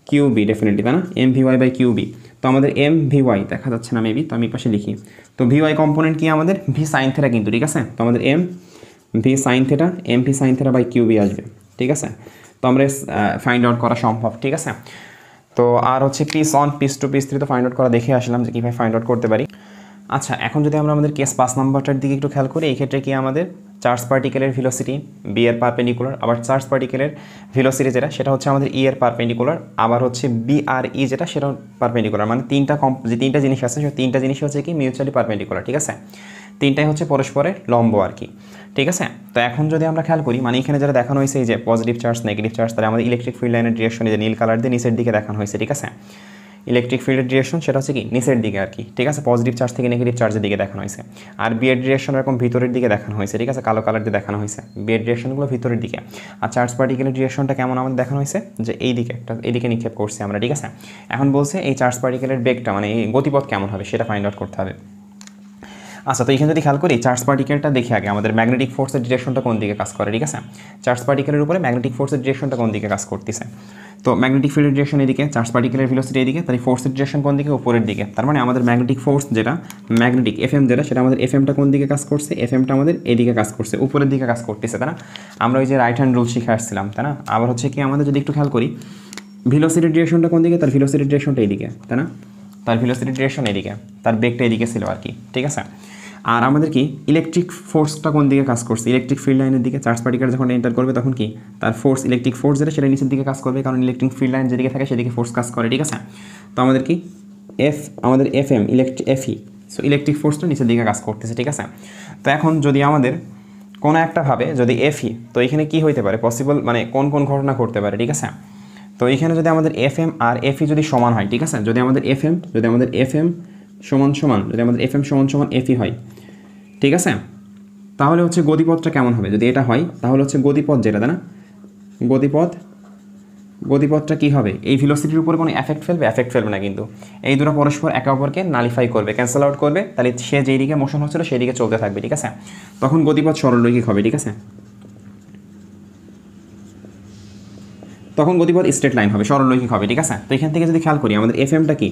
কিউবি, ডেফিনেটলি, তাই না, M V Y by Q B. তো আমাদের এম ভি ওয়াই দেখা যাচ্ছে না মেবি, তো আমি পাশে লিখি। তো ভি ওয়াই কম্পোনেন্ট কি আমাদের ভি সাইন থিটা কিন্তু, ঠিক আছে। তো আমাদের M V sine theta M V sine theta by Q B আসবে, ঠিক আছে। তো আমরা ফাইন্ড আউট করা সম্ভব, ঠিক আছে। তো আর হচ্ছে pitch one pitch two pitch three তো ফাইন্ড আউট করা দেখে আসলাম যে কীভাবে ফাইন্ড আউট করতে পারি। আচ্ছা এখন যদি আমরা আমাদের কেস 5 নাম্বারটার দিকে একটু খেয়াল করি, এই ক্ষেত্রে কি আমাদের চার্জ পার্টিকেলের ভেলোসিটি বি এর পারপেন্ডিকুলার, আবার চার্জ পার্টিকেলের ভেলোসিটি যেটা সেটা হচ্ছে আমাদের ই এর পারপেন্ডিকুলার, আবার হচ্ছে বি আর ই যেটা সেটা পারপেন্ডিকুলার, মানে যে তিনটা জিনিস আছে সেই তিনটা জিনিস হচ্ছে কি মিউচুয়ালি পারপেন্ডিকুলার, ঠিক আছে। তিনটাই হচ্ছে পরস্পরের লম্ব আর কি, ঠিক আছে। তো এখন যদি আমরা খেয়াল করি মানে এখানে যারা দেখানো হয়েছে এই যে পজিটিভ চার্জ নেগেটিভ চার্জ, তাহলে আমাদের ইলেকট্রিক ফিল্ড লাইনের ডিরেকশন এই যে নীল কালার দিয়ে নিচের দিকে দেখানো হয়েছে, ঠিক আছে। ইলেকট্রিক ফিল্ডের ডিরেকশন সেটা হচ্ছে কি নিচের দিকে আর কি, ঠিক আছে, পজিটিভ চার্জ থেকে নেগেটিভ চার্জের দিকে দেখানো হয়েছে। আর বিয়ের ডিরেকশন এরকম ভিতরের দিকে দেখানো হয়েছে, ঠিক আছে, কালো কালার দিয়ে দেখানো হয়েছে বিয়ের ডিরেকশনগুলো ভিতরের দিকে। আর চার্জ পার্টিকেলের ডিরেকশনটা কেমন আমাদের দেখানো হয়েছে যে এই দিকে একটা এদিকে নিক্ষেপ করছি আমরা, ঠিক আছে। এখন বলছে এই চার্জ পার্টিকেলের বেগটা মানে এই গতিপথ কেমন হবে সেটা ফাইন্ড আউট করতে হবে। আচ্ছা তো এখানে যদি খেয়াল করি চার্জ পার্টিকেলটা দেখি আগে আমাদের ম্যাগনেটিক ফোর্সের ডিরেকশনটা কোন দিকে কাজ করে, ঠিক আছে। চার্জ পার্টিকেলের উপরে ম্যাগনেটিক ফোর্সের ডিরেকশনটা কোন দিকে কাজ করতেছে, তো ম্যাগনেটিক ফিল্ডের ডিরেকশন এদিকে, চার্জ পার্টিকেলের ভেলোসিটি এদিকে, তাহলে ফোর্সের ডিরেকশন কোন দিকে উপরের দিকে, তার মানে আমাদের ম্যাগনেটিক ফোর্স যেটা ম্যাগনেটিক এফএম যেটা সেটা আমাদের এফএমটা কোন দিকে কাজ করছে, এফএমটা আমাদের এদিকে কাজ করছে উপরের দিকে কাজ করতেছে, তাই না। আমরা ওই যে রাইট হ্যান্ড রুল শিখে আসছিলাম, তাই না। আবার হচ্ছে কি আমাদের যদি একটু খেয়াল করি ভেলোসিটির ডিরেকশনটা কোন দিকে, তার ভেলোসিটির ডিরেকশনটা এদিকে, তাই না, তার ভেলোসিটির ডিরেকশন এদিকে, তার বেগটা এদিকে ছিল আর কি, ঠিক আছে। আর আমাদের কি ইলেকট্রিক ফোর্সটা কোন দিকে কাজ করছে, ইলেকট্রিক ফিল্ড লাইনের দিকে। চার্জ পার্টিকেল যখন এন্টার করবে তখন কি তার ফোর্স ইলেকট্রিক ফোর্স যেটা সেটা নিচের দিকে কাজ করবে, কারণ ইলেকট্রিক ফিল্ড লাইন যেদিকে থাকে সেদিকে ফোর্স কাজ করে, ঠিক আছে। তো আমাদের কি আমাদের এফএম এফই, সো ইলেকট্রিক ফোর্সটা নিচের দিকে কাজ করতেছে, ঠিক আছে। তো এখন যদি আমাদের কোনো একটা ভাবে যদি এফই, তো এখানে কি হইতে পারে পসিবল মানে কোন কোন ঘটনা ঘটতে পারে, ঠিক আছে। তো এখানে যদি আমাদের এফএম আর এফই যদি সমান হয়, ঠিক আছে, যদি আমাদের এফএম সমান সমান এফই হয়, ঠিক আছে, তাহলে হচ্ছে গতিপথটা কেমন হবে, যদি এটা হয় তাহলে হচ্ছে গতিপথ যেটা, তাই না, গতিপথটা কী হবে এই ভেলোসিটির উপরে কোনো এফেক্ট ফেলবে না, কিন্তু এই দুটো পরস্পর একে অপরকে নালিফাই করবে, ক্যান্সেল আউট করবে, তাহলে সে যেই দিকে মোশন হচ্ছিল সেই দিকে চলতে থাকবে, ঠিক আছে। তখন গতিপথ সরলরৈখিক হবে, ঠিক আছে, তখন গতিপথ স্ট্রেট লাইন হবে, সরলরৈখিক হবে, ঠিক আছে। তো এখান থেকে যদি খেয়াল করি আমাদের এফএমটা কি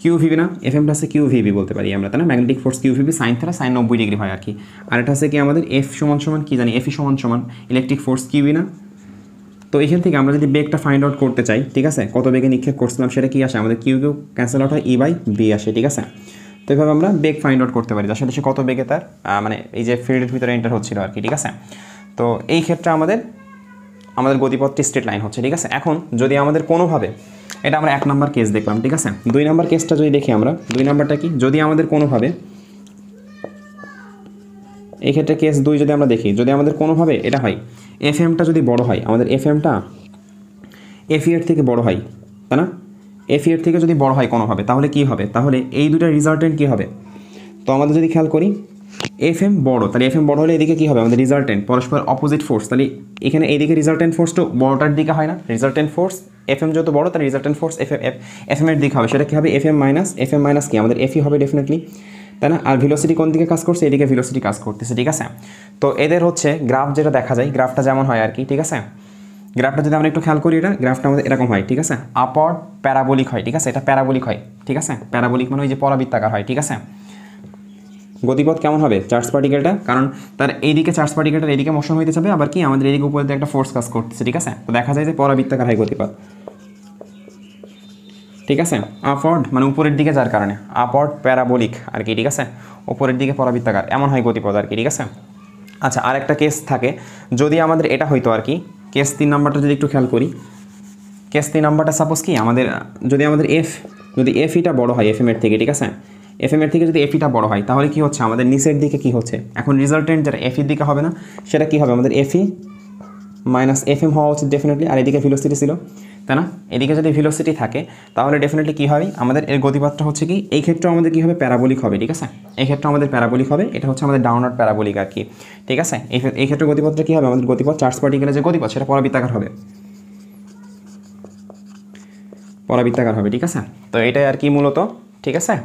কিউভিবি না, এফএমটা আছে কিউভিবি বলতে পারি আমরা, তাই না, magnetic force q v B sine theta sine 90 degree হয় আর কি। আর এটা আছে কি আমাদের এফ সমান সমান কি জানি এফই সমান সমান ইলেকট্রিক ফোর্স কিউবি না। তো এখান থেকে আমরা যদি বেগটা ফাইন্ড আউট করতে চাই, ঠিক আছে, কত বেগে নিক্ষেপ করছিলাম সেটা কি আসে আমাদের কিউ ক্যান্সেল আউট হয় ই বাই বি আসে, ঠিক আছে। তো এইভাবে আমরা বেগ ফাইন্ড আউট করতে পারি আসলে সে কত বেগে তার মানে এই যে ফিল্ডের ভিতরে এন্টার হচ্ছিল আর কি, ঠিক আছে। তো এই ক্ষেত্রে আমাদের আমাদের গতিপথটি স্ট্রেট লাইন হচ্ছে, ঠিক আছে। এখন যদি আমাদের কোনোভাবে, এটা আমরা 1 নাম্বার কেস দেখলাম, ঠিক আছে। 2 নাম্বার কেসটা যদি দেখি আমরা, 2 নাম্বারটা কি, যদি আমাদের কোনোভাবে, এই ক্ষেত্রে কেস 2 যদি আমরা দেখি, যদি আমাদের কোনোভাবে এটা হয়, এফ এমটা যদি বড় হয়, আমাদের এফ এমটা এফ এর থেকে বড় হয়, তাই না? এফ এর থেকে যদি বড় হয় কোনোভাবে, তাহলে কি হবে, তাহলে এই দুটার রিজাল্টেন্ট কী হবে। তো আমাদের যদি খেয়াল করি এফ এম বড়, তাহলে এফ এম বড় হলে এদিকে কী হবে, আমাদের রিজাল্টেন্ট পরস্পর অপোজিট ফোর্স, তাহলে এখানে এইদিকে রিজাল্টেন্ট ফোর্সটা বড়টার দিকে হয় না, রিজাল্টেন্ট ফোর্স এফ এম যত বড় তার রিজাল্টেন্ট ফোর্স এফ এম এর দিকে হবে, সেটা কী হবে, এফ এম মাইনাস কি আমাদের এফই হবে ডেফিনেটলি, তাই না? আর ভেলোসিটি কোন দিকে কাজ করছে, এদিকে ভেলোসিটি কাজ করতেছে, ঠিক আছে। তো এদের হচ্ছে গ্রাফ যেটা দেখা যায়, গ্রাফটা যেমন হয় আর কি, ঠিক আছে। গ্রাফটা যদি আমরা একটু খেয়াল করি, এটা গ্রাফটা আমাদের এরকম হয়, ঠিক আছে। আপওয়ার্ড প্যারাবোলিক হয়, ঠিক আছে, এটা প্যারাবোলিক হয়, ঠিক আছে। প্যারাবোলিক মানে ওই যে পরাবৃত্তাকার হয়, ঠিক আছে। গতিপথ কেমন হবে চার্জ পার্টিকেলটা, কারণ তার এইদিকে চার্জ পার্টিকেলটার এইদিকে মোশন হইতে যাবে, আবার কি আমাদের এইদিকে উপরে একটা ফোর্স কাজ করতেছে, ঠিক আছে। তো দেখা যায় যে পরাবৃত্তাকার হয় গতিপথ, ঠিক আছে। আপওয়ার্ড মানে উপরের দিকে, যার কারণে আপওয়ার্ড প্যারাবোলিক আর কি, ঠিক আছে। উপরের দিকে পরাবৃত্তাকার, এমন হয় গতিপথ আর কি, ঠিক আছে। আচ্ছা, আরেকটা কেস থাকে, যদি আমাদের এটা হইতো আর কি, কেস 3 নাম্বারটা যদি একটু খেয়াল করি, কেস 3 নাম্বারটা সাপোজ কি আমাদের, যদি আমাদের যদি এফইটা বড় হয় এফ এম এর থেকে, ঠিক আছে, এফ এম এর থেকে যদি এফইটা বড় হয়, তাহলে কি হচ্ছে আমাদের নিচের দিকে কি হচ্ছে, এখন রিজাল্টেন্ট যেটা এফির দিকে হবে না, সেটা কি হবে আমাদের এফই মাইনাস এফ এম হওয়া উচিত ডেফিনেটলি, আর এদিকে ভেলোসিটি ছিল, তাই না? এদিকে যদি ভেলোসিটি থাকে তাহলে ডেফিনেটলি কী হবে, আমাদের এর গতিপথটা হচ্ছে কি, এই ক্ষেত্রে আমাদের কী হবে, প্যারাবোলিক হবে, ঠিক আছে। এই ক্ষেত্রে আমাদের প্যারাবোলিক হবে, এটা হচ্ছে আমাদের ডাউনওয়ার্ড প্যারাবোলিক আর কি, ঠিক আছে। এই ক্ষেত্রে গতিপথটা কী হবে, আমাদের গতিপথ চার্জ পার্টিকেলের যে গতিপথ সেটা পরাবৃত্তাকার হবে, পরাবৃত্তাকার হবে, ঠিক আছে। তো এটাই আর কি মূলত, ঠিক আছে।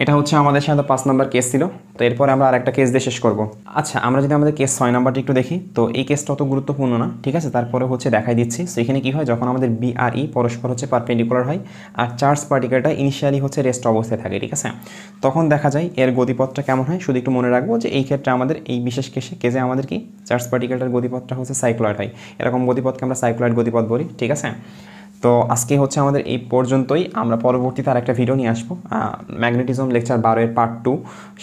এটা হচ্ছে আমাদের সাথে 5 নাম্বার কেস ছিল। তো এরপরে আমরা আরেকটা কেস দিয়ে শেষ করব। আচ্ছা, আমরা যদি আমাদের কেস 6 নাম্বারটা একটু দেখি, তো এই কেসটা অত গুরুত্বপূর্ণ না, ঠিক আছে। তারপরে হচ্ছে দেখাই দিচ্ছি। সো এখানে কী হয়, যখন আমাদের বি আর ই পরস্পর হচ্ছে পারপেন্ডিকুলার হয়, আর চার্জ পার্টিকেলটা ইনিশিয়ালি হচ্ছে রেস্ট অবস্থায় থাকে, ঠিক আছে। তখন দেখা যায় এর গতিপথটা কেমন হয়, শুধু একটু মনে রাখবো যে এই ক্ষেত্রে আমাদের এই বিশেষ কেসে আমাদের কি চার্জ পার্টিকেলটার গতিপথটা হচ্ছে সাইক্লয়েড হয়, এরকম গতিপথকে আমরা সাইক্লয়েড গতিপথ বলি, ঠিক আছে। তো আজকে হচ্ছে আমাদের এই পর্যন্তই, আমরা পরবর্তীতে আরেকটা ভিডিও নিয়ে আসবো, ম্যাগনেটিজম লেকচার 12 এর পার্ট 2,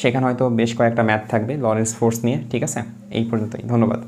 সেখানে হয়তো বেশ কয়েকটা ম্যাথ থাকবে লরেন্স ফোর্স নিয়ে, ঠিক আছে। এই পর্যন্তই, ধন্যবাদ।